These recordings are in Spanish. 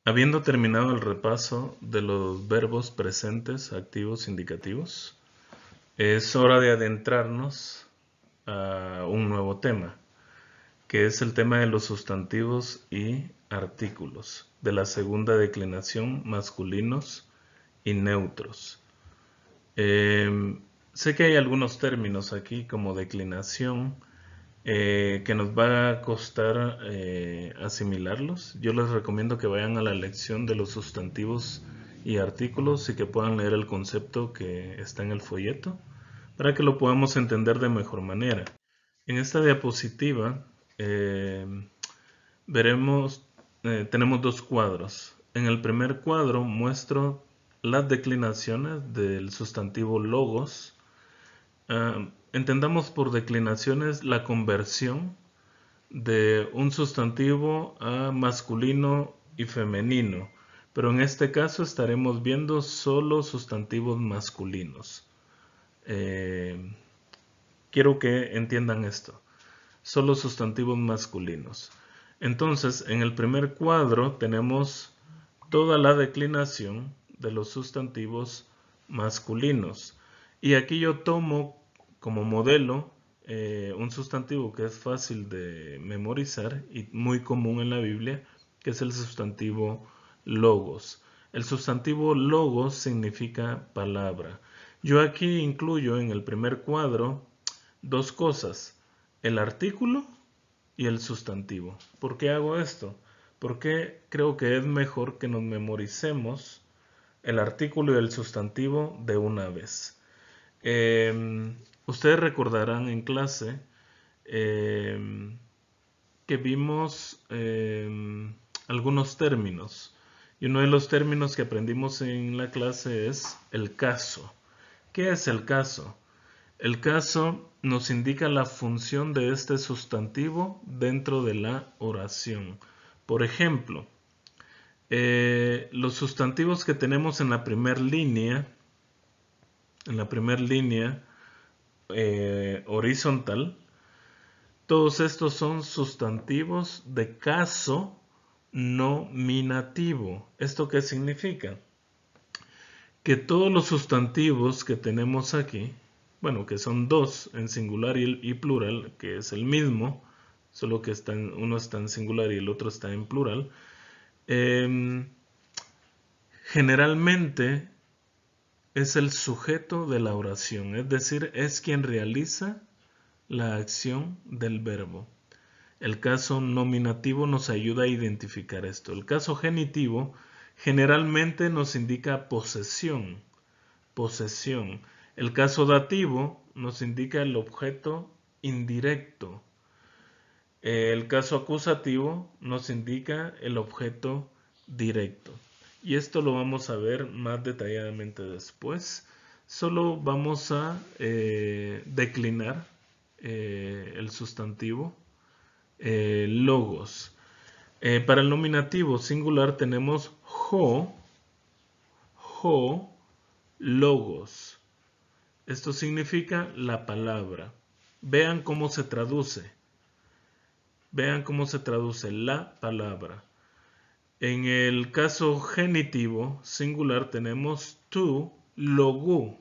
Habiendo terminado el repaso de los verbos presentes, activos, indicativos, es hora de adentrarnos a un nuevo tema, que es el tema de los sustantivos y artículos, de la segunda declinación, masculinos y neutros. Sé que hay algunos términos aquí como declinación que nos va a costar asimilarlos. Yo les recomiendo que vayan a la lección de los sustantivos y artículos y que puedan leer el concepto que está en el folleto para que lo podamos entender de mejor manera. En esta diapositiva eh, veremos, tenemos dos cuadros. En el primer cuadro muestro las declinaciones del sustantivo logos. Entendamos por declinaciones la conversión de un sustantivo a masculino y femenino, pero en este caso estaremos viendo solo sustantivos masculinos. Eh, Quiero que entiendan esto, solo sustantivos masculinos. Entonces, en el primer cuadro tenemos toda la declinación de los sustantivos masculinos. Y aquí yo tomo como modelo un sustantivo que es fácil de memorizar y muy común en la Biblia, que es el sustantivo logos. El sustantivo logos significa palabra. Yo aquí incluyo en el primer cuadro dos cosas, el artículo y el sustantivo. ¿Por qué hago esto? Porque creo que es mejor que nos memoricemos el artículo y el sustantivo de una vez. Ustedes recordarán en clase eh, que vimos algunos términos. Y uno de los términos que aprendimos en la clase es el caso. ¿Qué es el caso? El caso nos indica la función de este sustantivo dentro de la oración. Por ejemplo, los sustantivos que tenemos en la primera línea horizontal, todos estos son sustantivos de caso nominativo. ¿Esto qué significa? Que todos los sustantivos que tenemos aquí, bueno, que son dos en singular y plural, que es el mismo, solo que uno está en singular y el otro está en plural, eh, generalmente es el sujeto de la oración, es decir, es quien realiza la acción del verbo. El caso nominativo nos ayuda a identificar esto. El caso genitivo generalmente nos indica posesión. Posesión. El caso dativo nos indica el objeto indirecto. El caso acusativo nos indica el objeto directo. Y esto lo vamos a ver más detalladamente después. Solo vamos a declinar el sustantivo logos. Para el nominativo singular tenemos jo, logos. Esto significa la palabra. Vean cómo se traduce. Vean cómo se traduce la palabra. En el caso genitivo singular tenemos tu logu.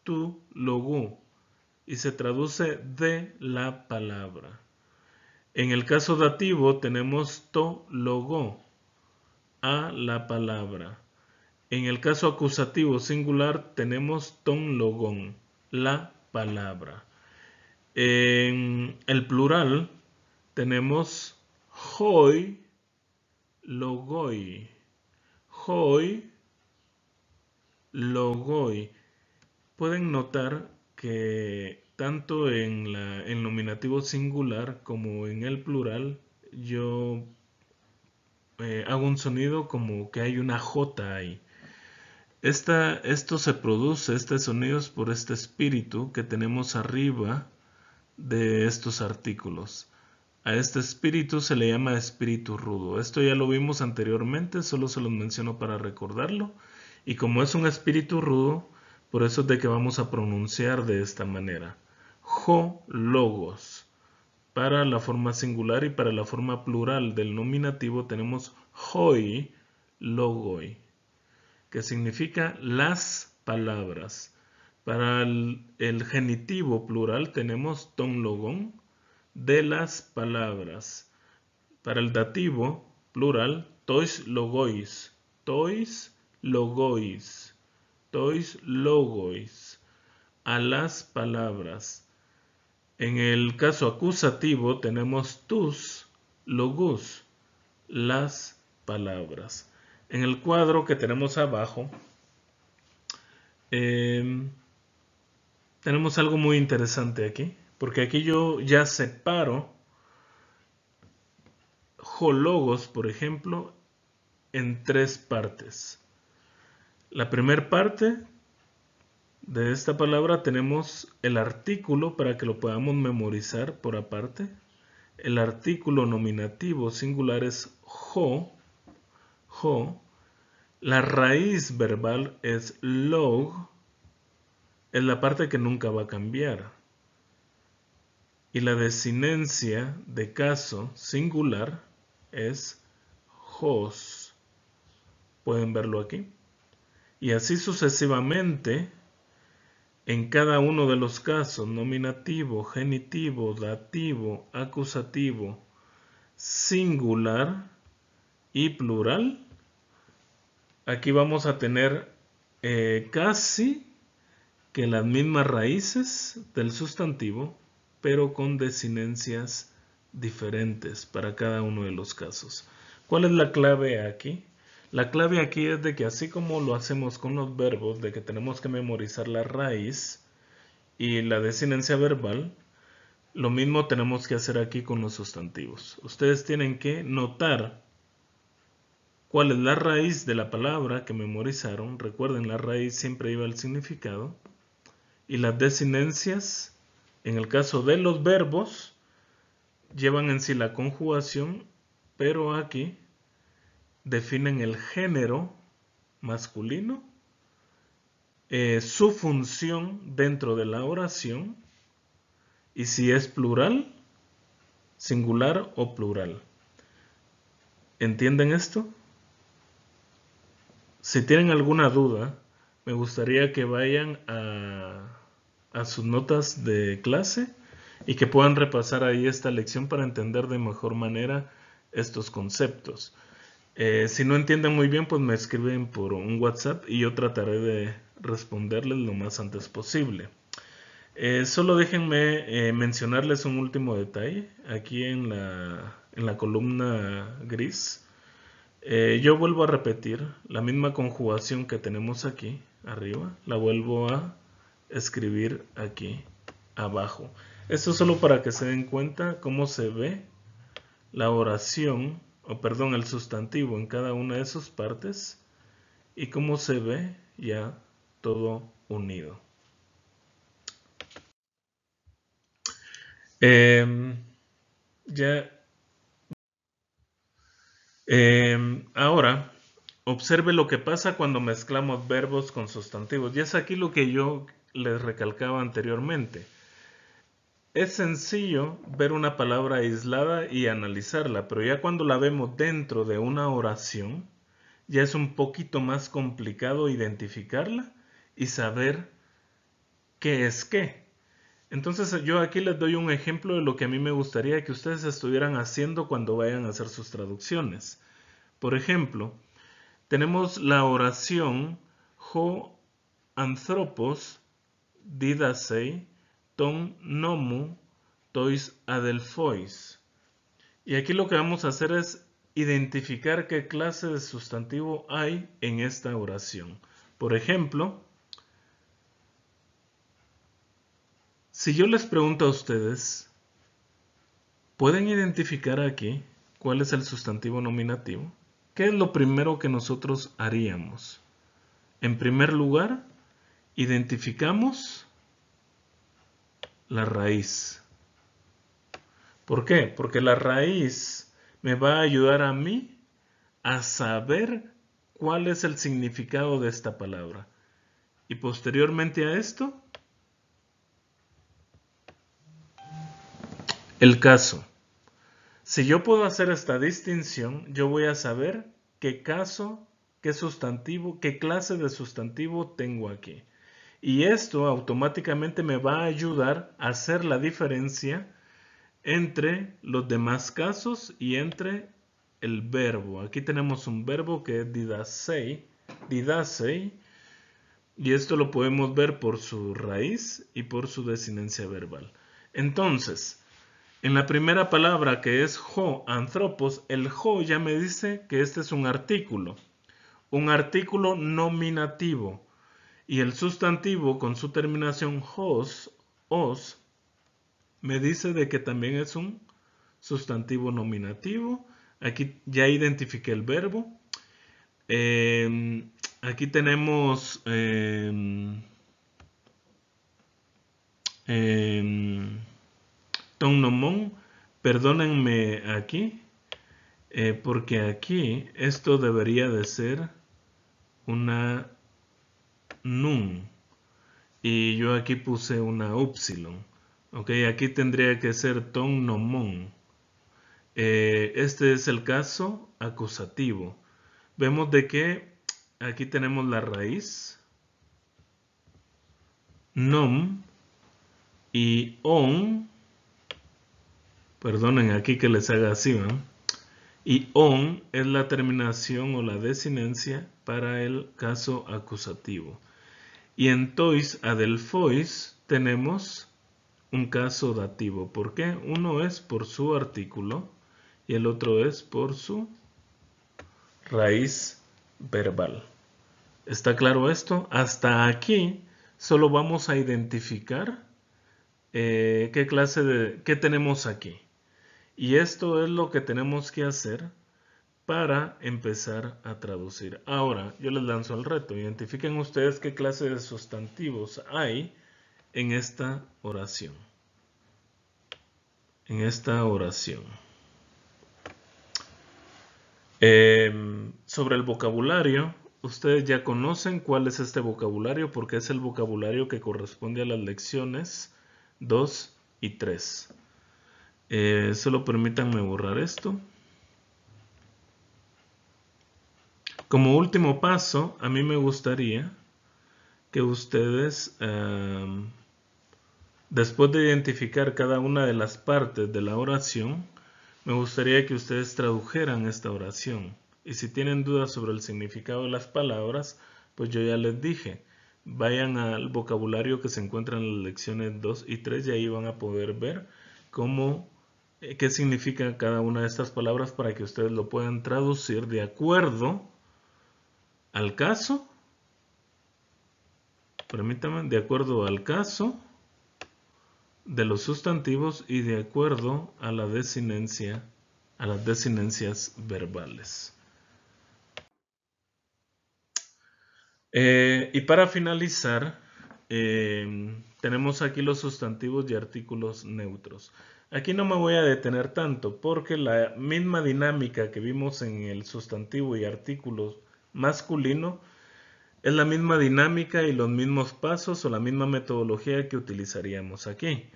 Tu logu. Y se traduce de la palabra. En el caso dativo tenemos to logo. A la palabra. En el caso acusativo singular tenemos ton logón, la palabra. En el plural tenemos hoi logoi. Hoi logoi. Pueden notar que tanto en el nominativo singular como en el plural yo hago un sonido como que hay una J ahí. Esto se produce, este sonido es por este espíritu que tenemos arriba de estos artículos. A este espíritu se le llama espíritu rudo. Esto ya lo vimos anteriormente, solo se los menciono para recordarlo. Y como es un espíritu rudo, por eso es de que vamos a pronunciar de esta manera. Jo logos. Para la forma singular y para la forma plural del nominativo tenemos hoi logoi, que significa las palabras. Para el genitivo plural tenemos ton logon, de las palabras. Para el dativo plural, tois logois, tois logois, tois logois, a las palabras. En el caso acusativo tenemos tus logus, las palabras. En el cuadro que tenemos abajo, tenemos algo muy interesante aquí, porque aquí yo ya separo hologos, por ejemplo, en tres partes. La primera parte de esta palabra tenemos el artículo para que lo podamos memorizar por aparte. El artículo nominativo singular es jo, jo. La raíz verbal es log, es la parte que nunca va a cambiar. Y la desinencia de caso singular es jos. Pueden verlo aquí. Y así sucesivamente, en cada uno de los casos, nominativo, genitivo, dativo, acusativo, singular y plural, aquí vamos a tener casi que las mismas raíces del sustantivo, pero con desinencias diferentes para cada uno de los casos. ¿Cuál es la clave aquí? La clave aquí es de que así como lo hacemos con los verbos, de que tenemos que memorizar la raíz y la desinencia verbal, lo mismo tenemos que hacer aquí con los sustantivos. Ustedes tienen que notar cuál es la raíz de la palabra que memorizaron. Recuerden, la raíz siempre lleva el significado. Y las desinencias, en el caso de los verbos, llevan en sí la conjugación, pero aquí definen el género masculino, su función dentro de la oración, y si es plural, singular o plural. ¿Entienden esto? Si tienen alguna duda, me gustaría que vayan a sus notas de clase y que puedan repasar ahí esta lección para entender de mejor manera estos conceptos. Si no entienden muy bien, pues me escriben por un WhatsApp y yo trataré de responderles lo más antes posible. Solo déjenme mencionarles un último detalle aquí en la columna gris. Yo vuelvo a repetir la misma conjugación que tenemos aquí arriba, la vuelvo a escribir aquí abajo. Esto solo para que se den cuenta cómo se ve la oración, o perdón, el sustantivo en cada una de sus partes y cómo se ve ya todo unido. Ahora, observe lo que pasa cuando mezclamos verbos con sustantivos. Y es aquí lo que yo les recalcaba anteriormente. Es sencillo ver una palabra aislada y analizarla, pero ya cuando la vemos dentro de una oración, ya es un poquito más complicado identificarla y saber qué es qué. Entonces yo aquí les doy un ejemplo de lo que a mí me gustaría que ustedes estuvieran haciendo cuando vayan a hacer sus traducciones. Por ejemplo, tenemos la oración ho anthropos didasei ton nomu tois adelphois. Y aquí lo que vamos a hacer es identificar qué clase de sustantivo hay en esta oración. Por ejemplo, si yo les pregunto a ustedes, ¿pueden identificar aquí cuál es el sustantivo nominativo? ¿Qué es lo primero que nosotros haríamos? En primer lugar, identificamos la raíz. ¿Por qué? Porque la raíz me va a ayudar a mí a saber cuál es el significado de esta palabra. Y posteriormente a esto, el caso. Si yo puedo hacer esta distinción, yo voy a saber qué caso, qué sustantivo, qué clase de sustantivo tengo aquí. Y esto automáticamente me va a ayudar a hacer la diferencia entre los demás casos y entre el verbo. Aquí tenemos un verbo que es didasei, y esto lo podemos ver por su raíz y por su desinencia verbal. Entonces, en la primera palabra que es ho, anthropos, el ho ya me dice que este es un artículo nominativo. Y el sustantivo con su terminación os, me dice de que también es un sustantivo nominativo. Aquí ya identifiqué el verbo. Aquí tenemos Tongnomon. Perdónenme aquí, porque aquí esto debería de ser una nun. Y yo aquí puse una upsilon. Ok, aquí tendría que ser Tongnomon. Este es el caso acusativo. Vemos de que aquí tenemos la raíz, nom y on. Perdonen aquí que les haga así, ¿no? Y on es la terminación o la desinencia para el caso acusativo. Y en tois adelphois tenemos un caso dativo. ¿Por qué? Uno es por su artículo y el otro es por su raíz verbal. ¿Está claro esto? Hasta aquí solo vamos a identificar qué tenemos aquí. Y esto es lo que tenemos que hacer para empezar a traducir. Ahora, yo les lanzo el reto. Identifiquen ustedes qué clase de sustantivos hay en esta oración. En esta oración. Sobre el vocabulario, ustedes ya conocen cuál es este vocabulario porque es el vocabulario que corresponde a las lecciones 2 y 3. Solo permítanme borrar esto. Como último paso, a mí me gustaría que ustedes, después de identificar cada una de las partes de la oración, me gustaría que ustedes tradujeran esta oración. Y si tienen dudas sobre el significado de las palabras, pues yo ya les dije, vayan al vocabulario que se encuentra en las lecciones 2 y 3 y ahí van a poder ver qué significa cada una de estas palabras para que ustedes lo puedan traducir de acuerdo al caso. Permítanme, de acuerdo al caso de los sustantivos y de acuerdo a la desinencia, a las desinencias verbales. Y para finalizar, tenemos aquí los sustantivos y artículos neutros. Aquí no me voy a detener tanto porque la misma dinámica que vimos en el sustantivo y artículo masculino es la misma dinámica y los mismos pasos o la misma metodología que utilizaríamos aquí.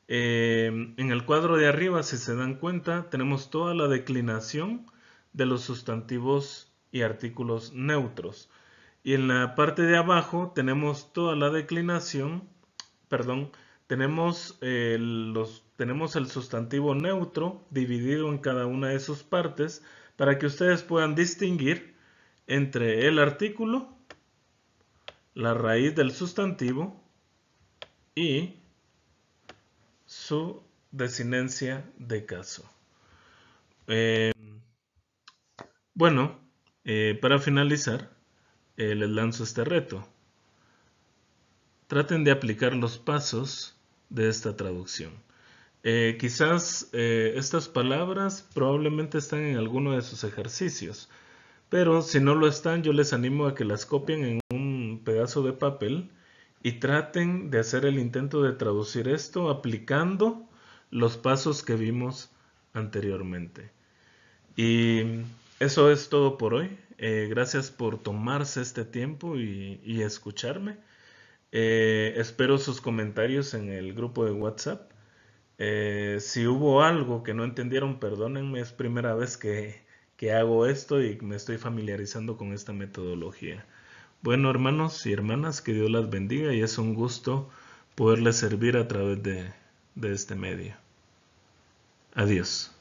En el cuadro de arriba, si se dan cuenta, tenemos toda la declinación de los sustantivos y artículos neutros. Y en la parte de abajo tenemos toda la declinación, tenemos el sustantivo neutro dividido en cada una de sus partes para que ustedes puedan distinguir entre el artículo, la raíz del sustantivo y su desinencia de caso. Para finalizar, les lanzo este reto. Traten de aplicar los pasos de esta traducción. Quizás estas palabras probablemente están en alguno de sus ejercicios, pero si no lo están, yo les animo a que las copien en un pedazo de papel y traten de hacer el intento de traducir esto aplicando los pasos que vimos anteriormente. Y eso es todo por hoy. Gracias por tomarse este tiempo y escucharme. Espero sus comentarios en el grupo de WhatsApp. Si hubo algo que no entendieron, perdónenme, es primera vez que que hago esto y me estoy familiarizando con esta metodología. Bueno, hermanos y hermanas, que Dios las bendiga y es un gusto poderles servir a través de este medio. Adiós.